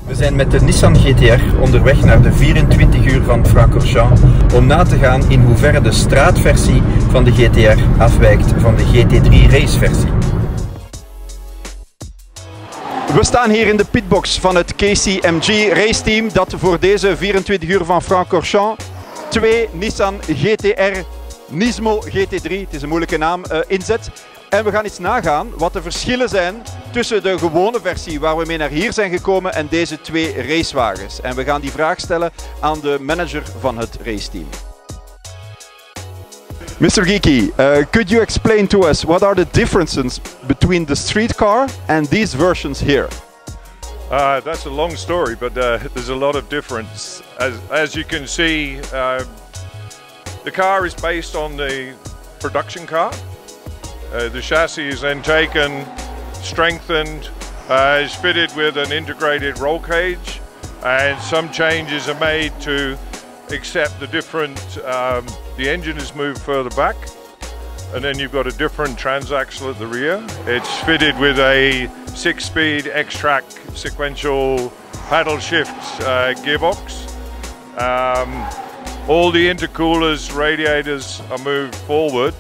We zijn met de Nissan GT-R onderweg naar de 24 uur van Francorchamps om na te gaan in hoeverre de straatversie van de GT-R afwijkt van de GT3 raceversie. We staan hier in de pitbox van het KCMG raceteam dat voor deze 24 uur van Francorchamps twee Nissan GT-R Nismo GT3, het is een moeilijke naam, inzet. En we gaan eens nagaan wat de verschillen zijn tussen de gewone versie waar we mee naar hier zijn gekomen en deze twee racewagens. En we gaan die vraag stellen aan de manager van het raceteam. Mr. Geekie, could you explain to us what are the differences between the street car and these versions here? That's a long story, but there's a lot of difference. As you can see, the car is based on the production car. The chassis is then taken, strengthened, is fitted with an integrated roll cage, and some changes are made to accept the different, the engine is moved further back, and then you've got a different transaxle at the rear. It's fitted with a 6-speed X-Track sequential paddle shift gearbox. All the intercoolers, radiators are moved forward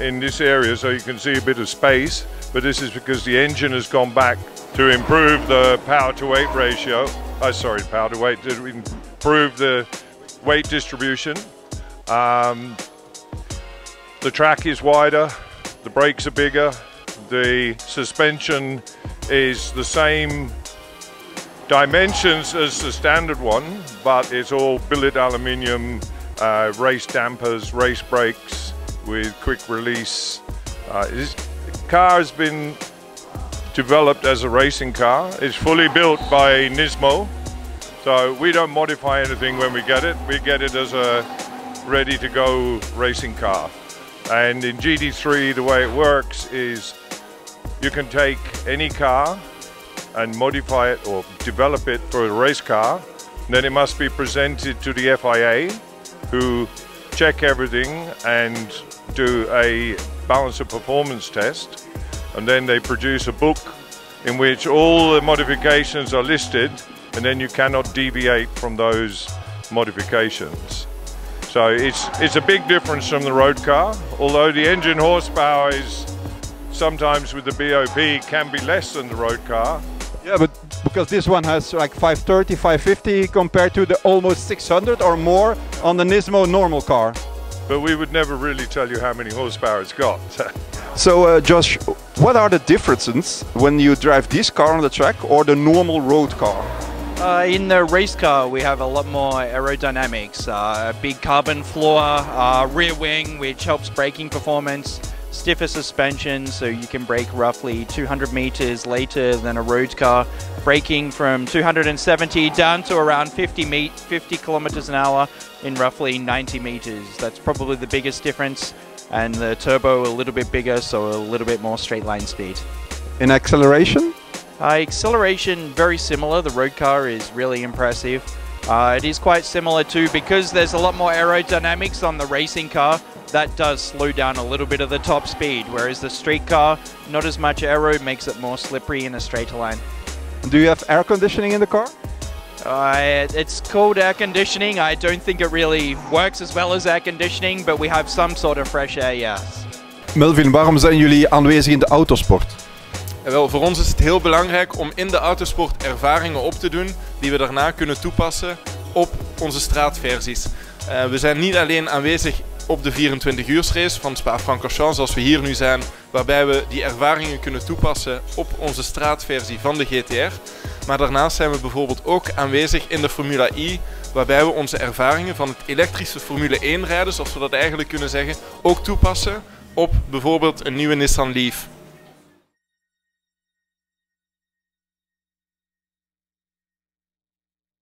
in this area so you can see a bit of space, but this is because the engine has gone back to improve the power to weight ratio. Power to weight, to improve the weight distribution. The track is wider, the brakes are bigger, the suspension is the same dimensions as the standard one, but it's all billet aluminium, race dampers, race brakes with quick release. This car has been developed as a racing car. It's fully built by Nismo, so we don't modify anything when we get it. We get it as a ready-to-go racing car. And in GT3, the way it works is you can take any car and modify it or develop it for a race car. Then it must be presented to the FIA, who check everything and do a balance of performance test. And then they produce a book in which all the modifications are listed, and then you cannot deviate from those modifications. So it's a big difference from the road car, although the engine horsepower is sometimes with the BOP can be less than the road car. Yeah, but because this one has like 530, 550 compared to the almost 600 or more on the Nismo normal car. But we would never really tell you how many horsepower it's got. So Josh, what are the differences when you drive this car on the track or the normal road car? In the race car we have a lot more aerodynamics, a big carbon floor, rear wing which helps braking performance, stiffer suspension so you can brake roughly 200 meters later than a road car, braking from 270 down to around 50 kilometers an hour in roughly 90 meters. That's probably the biggest difference, and the turbo a little bit bigger, so a little bit more straight line speed. In acceleration? Acceleration very similar. The road car is really impressive. It is quite similar too, because there's a lot more aerodynamics on the racing car. That does slow down a little bit of the top speed, whereas the street car, not as much aero, makes it more slippery in a straighter line. Do you have air conditioning in the car? It's called air conditioning. I don't think it really works as well as air conditioning, but we have some sort of fresh air, yes. Melvin, waarom zijn jullie aanwezig in de autosport? Wel, voor ons is het heel belangrijk om in de autosport ervaringen op te doen die we daarna kunnen toepassen op onze straatversies. We zijn niet alleen aanwezig op de 24-uursrace van Spa-Francorchamps zoals we hier nu zijn, waarbij we die ervaringen kunnen toepassen op onze straatversie van de GT-R. Maar daarnaast zijn we bijvoorbeeld ook aanwezig in de Formule I, waarbij we onze ervaringen van het elektrische Formule 1 rijden, zoals we dat eigenlijk kunnen zeggen, ook toepassen op bijvoorbeeld een nieuwe Nissan Leaf.